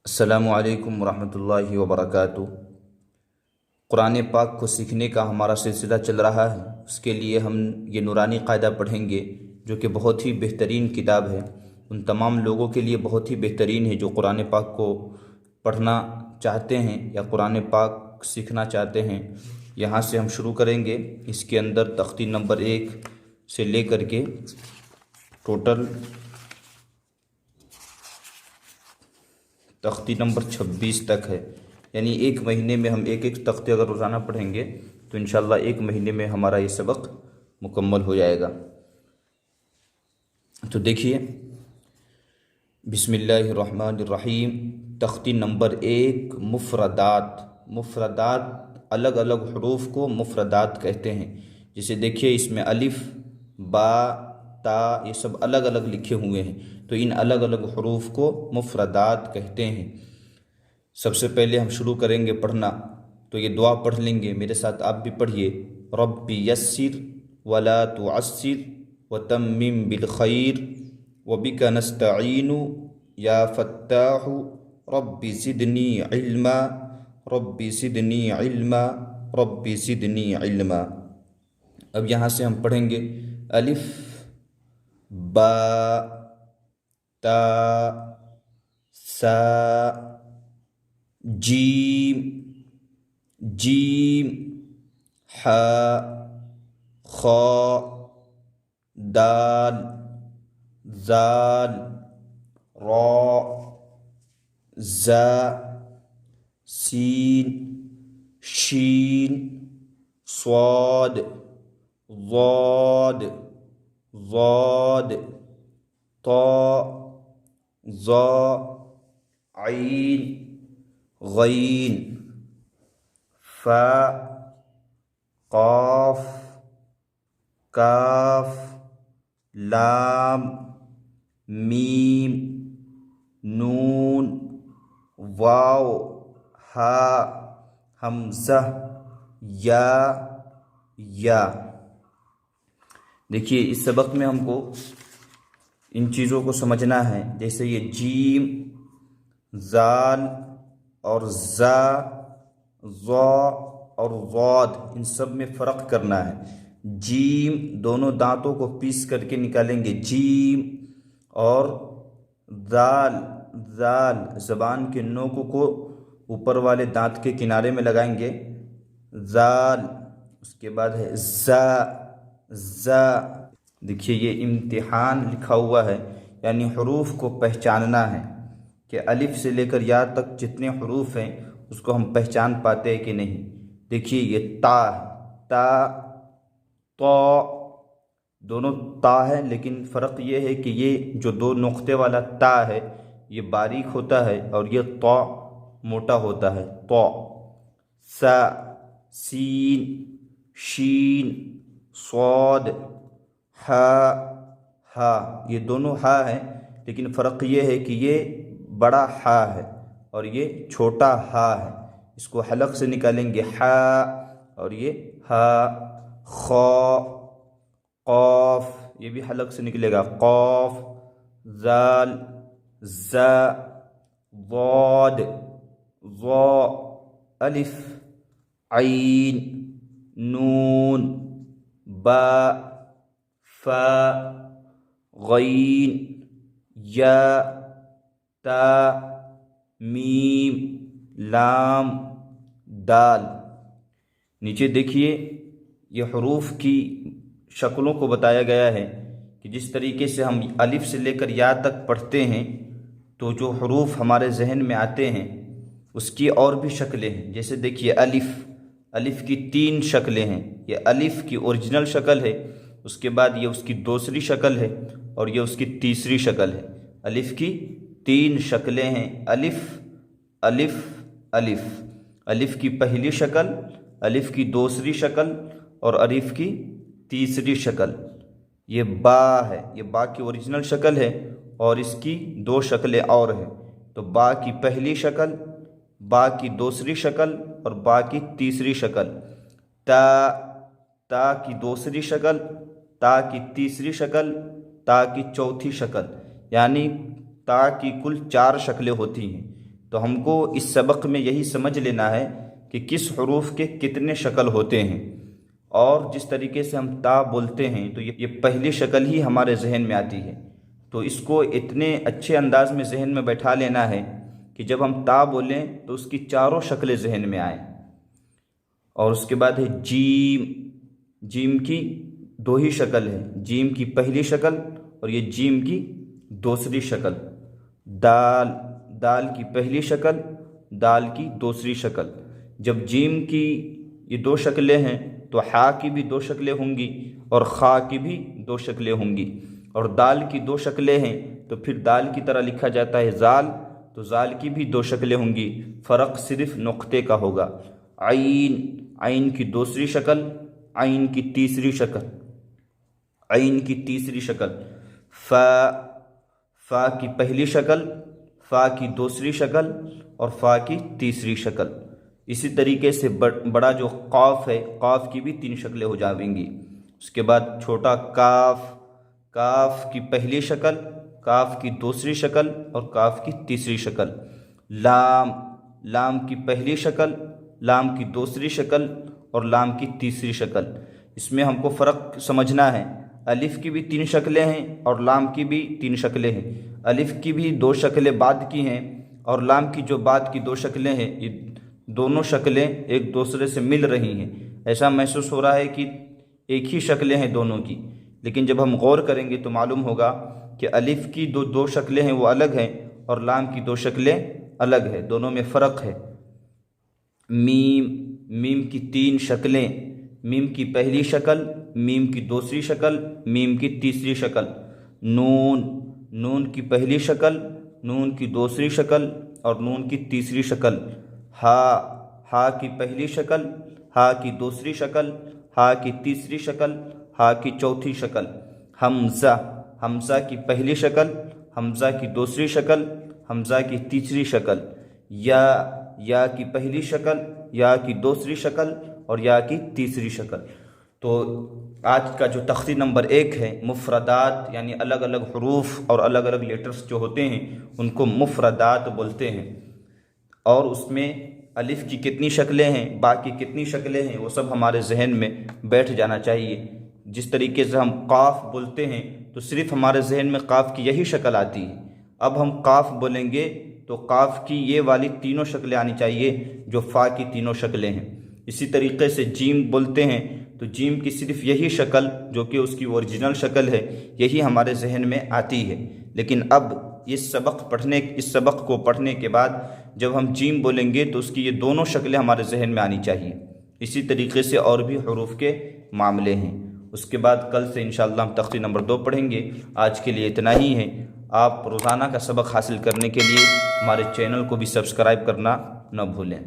السلام علیکم ورحمۃ اللہ وبرکاتہ۔ قرآن پاک کو سیکھنے کا ہمارا سلسلہ چل رہا ہے۔ اس کے لیے ہم یہ نورانی قاعدہ پڑھیں گے جو کہ بہت ہی بہترین کتاب ہے، ان تمام لوگوں کے لیے بہت ہی بہترین ہے جو قرآن پاک کو پڑھنا چاہتے ہیں یا قرآن پاک سیکھنا چاہتے ہیں۔ یہاں سے ہم شروع کریں گے۔ اس کے اندر تختی نمبر 1 سے لے کر کے ٹوٹل تختی نمبر 26 تک ہے، یعنی ایک مہینے میں ہم ایک تختے اگر روزانہ پڑھیں گے تو انشاءاللہ ایک مہینے میں ہمارا یہ سبق مکمل ہو جائے گا۔ تو دیکھیے، بسم اللہ الرحمن الرحیم۔ تختی نمبر 1، مفردات الگ الگ حروف کو مفردات کہتے ہیں۔ جیسے دیکھیے، اس میں الف، با، تا، یہ سب الگ الگ لکھے ہوئے ہیں، تو ان الگ الگ حروف کو مفردات کہتے ہیں۔ سب سے پہلے ہم شروع کریں گے پڑھنا، تو یہ دعا پڑھ لیں گے، میرے ساتھ آپ بھی پڑھیے۔ رب یسر ولا تعسر وتمم بالخیر وبک نستعین یا فتاح رب زدنی علما رب زدنی علما رب زدنی علما۔ اب یہاں سے ہم پڑھیں گے الف، با، تا، سا، جیم، حا، خا، دال، زال، را، زا، سین، شین، صاد، ضاد، طا، ظا، عین، غین، فا، قاف، کاف، لام، میم، نون، واو، ہا، حمزہ، یا۔ دیکھیے، اس سبق میں ہم کو ان چیزوں کو سمجھنا ہے، جیسے یہ جیم، زال اور زا، ظا اور ضاد، ان سب میں فرق کرنا ہے۔ جیم دونوں دانتوں کو پیس کر کے نکالیں گے، جیم، اور زال زبان کے نوک کو اوپر والے دانت کے کنارے میں لگائیں گے، زال۔ اس کے بعد ہے زا۔ دیکھیے، یہ امتحان لکھا ہوا ہے، یعنی حروف کو پہچاننا ہے کہ الف سے لے کر یا تک جتنے حروف ہیں اس کو ہم پہچان پاتے ہیں کہ نہیں۔ دیکھیے، یہ تا ہے، تا، دونوں تا ہے، لیکن فرق یہ ہے کہ یہ جو دو نقطے والا تا ہے یہ باریک ہوتا ہے اور یہ تا موٹا ہوتا ہے، تا۔ سا، سین، شین، صاد، ہا، یہ دونوں ہا ہیں، لیکن فرق یہ ہے کہ یہ بڑا ہا ہے اور یہ چھوٹا ہا ہے۔ اس کو حلق سے نکالیں گے، ہا، اور یہ ہا۔ خا، قاف، یہ بھی حلق سے نکلے گا، قاف، زال، زا، ضاد، ظا، الف، عین، نون، با، فا، غین، یا، تا، میم، لام، دال۔ نیچے دیکھیے، یہ حروف کی شکلوں کو بتایا گیا ہے کہ جس طریقے سے ہم الف سے لے کر یا تک پڑھتے ہیں تو جو حروف ہمارے ذہن میں آتے ہیں اس کی اور بھی شکلیں ہیں۔ جیسے دیکھیے، الف کی 3 شکلیں ہیں۔ یہ الف کی اوریجنل شکل ہے، اس کے بعد یہ اس کی دوسری شکل ہے اور یہ اس کی تیسری شکل ہے۔ الف کی 3 شکلیں ہیں، الف کی پہلی شکل، الف کی دوسری شکل اور الف کی تیسری شکل۔ یہ با ہے، یہ با کی اوریجنل شکل ہے اور اس کی 2 شکلیں اور ہیں۔ تو با کی پہلی شکل، با کی دوسری شکل اور با کی تیسری شکل۔ تا کی دوسری شکل، تا کی تیسری شکل، تا کی چوتھی شکل، یعنی تا کی کل 4 شکلیں ہوتی ہیں۔ تو ہم کو اس سبق میں یہی سمجھ لینا ہے کہ کس حروف کے کتنے شکل ہوتے ہیں، اور جس طریقے سے ہم تا بولتے ہیں تو یہ پہلی شکل ہی ہمارے ذہن میں آتی ہے، تو اس کو اتنے اچھے انداز میں ذہن میں بیٹھا لینا ہے کہ جب ہم تا بولیں تو اس کی چاروں شکلیں ذہن میں آئیں۔ اور اس کے بعد ہے جیم، جیم کی دو ہی شکل ہے، جیم کی پہلی شکل اور یہ جیم کی دوسری شکل۔ دال، دال کی پہلی شکل، دال کی دوسری شکل۔ جب جیم کی یہ دو شکلیں ہیں تو ہا کی بھی دو شکلیں ہوں گی اور خا کی بھی دو شکلیں ہوں گی، اور دال کی دو شکلیں ہیں تو پھر دال کی طرح لکھا جاتا ہے زال، تو زال کی بھی دو شکلیں ہوں گی، فرق صرف نقطے کا ہوگا۔ عین، عین کی دوسری شکل، عین کی تیسری شکل، عین کی تیسری شکل۔ فا، فا کی پہلی شکل، فا کی دوسری شکل اور فا کی تیسری شکل۔ اسی طریقے سے بڑا جو قاف ہے، قاف کی بھی تین شکلیں ہو جائیں گی۔ اس کے بعد چھوٹا کاف، کاف کی پہلی شکل، کاف کی دوسری شکل اور کاف کی تیسری شکل۔ لام، لام کی پہلی شکل، لام کی دوسری شکل اور لام کی تیسری شکل۔ اس میں ہم کو فرق سمجھنا ہے، الف کی بھی تین شکلیں ہیں اور لام کی بھی تین شکلیں ہیں۔ الف کی بھی دو شکلیں بعد کی ہیں اور لام کی جو بعد کی دو شکلیں ہیں، یہ دونوں شکلیں ایک دوسرے سے مل رہی ہیں، ایسا محسوس ہو رہا ہے کہ ایک ہی شکلیں ہیں دونوں کی، لیکن جب ہم غور کریں گے تو معلوم ہوگا کہ الف کی دو شکلیں ہیں وہ الگ ہیں اور لام کی دو شکلیں الگ ہیں، دونوں میں فرق ہے۔ میم، میم کی تین شکلیں، میم کی پہلی شکل، میم کی دوسری شکل، میم کی تیسری شکل۔ نون، نون کی پہلی شکل، نون کی دوسری شکل اور نون کی تیسری شکل۔ ہا، ہا کی پہلی شکل، ہا کی دوسری شکل، ہا کی تیسری شکل، ہا کی چوتھی شکل۔ حمزہ، حمزہ کی پہلی شکل، حمزہ کی دوسری شکل، حمزہ کی تیسری شکل۔ یا، یا کی پہلی شکل، یا کی دوسری شکل اور یا کی تیسری شکل۔ تو آج کا جو تختی نمبر 1 ہے، مفردات یعنی الگ الگ حروف اور الگ الگ لیٹرز جو ہوتے ہیں ان کو مفردات بولتے ہیں، اور اس میں الف کی کتنی شکلیں ہیں، با کی کتنی شکلیں ہیں، وہ سب ہمارے ذہن میں بیٹھ جانا چاہیے۔ جس طریقے سے ہم قاف بولتے ہیں تو صرف ہمارے ذہن میں قاف کی یہی شکل آتی ہے، اب ہم قاف بولیں گے تو قاف کی یہ والی تینوں شکلیں آنی چاہیے جو فا کی تینوں شکلیں ہیں۔ اسی طریقے سے جیم بولتے ہیں تو جیم کی صرف یہی شکل جو کہ اس کی اوریجنل شکل ہے، یہی ہمارے ذہن میں آتی ہے، لیکن اب اس سبق کو پڑھنے کے بعد جب ہم جیم بولیں گے تو اس کی یہ دونوں شکلیں ہمارے ذہن میں آنی چاہیے۔ اسی طریقے سے اور بھی حروف کے معاملے ہیں۔ اس کے بعد کل سے انشاءاللہ ہم تختی نمبر 2 پڑھیں گے۔ آج کے لیے اتنا ہی ہے۔ آپ روزانہ کا سبق حاصل کرنے کے لیے ہمارے چینل کو بھی سبسکرائب کرنا نہ بھولیں۔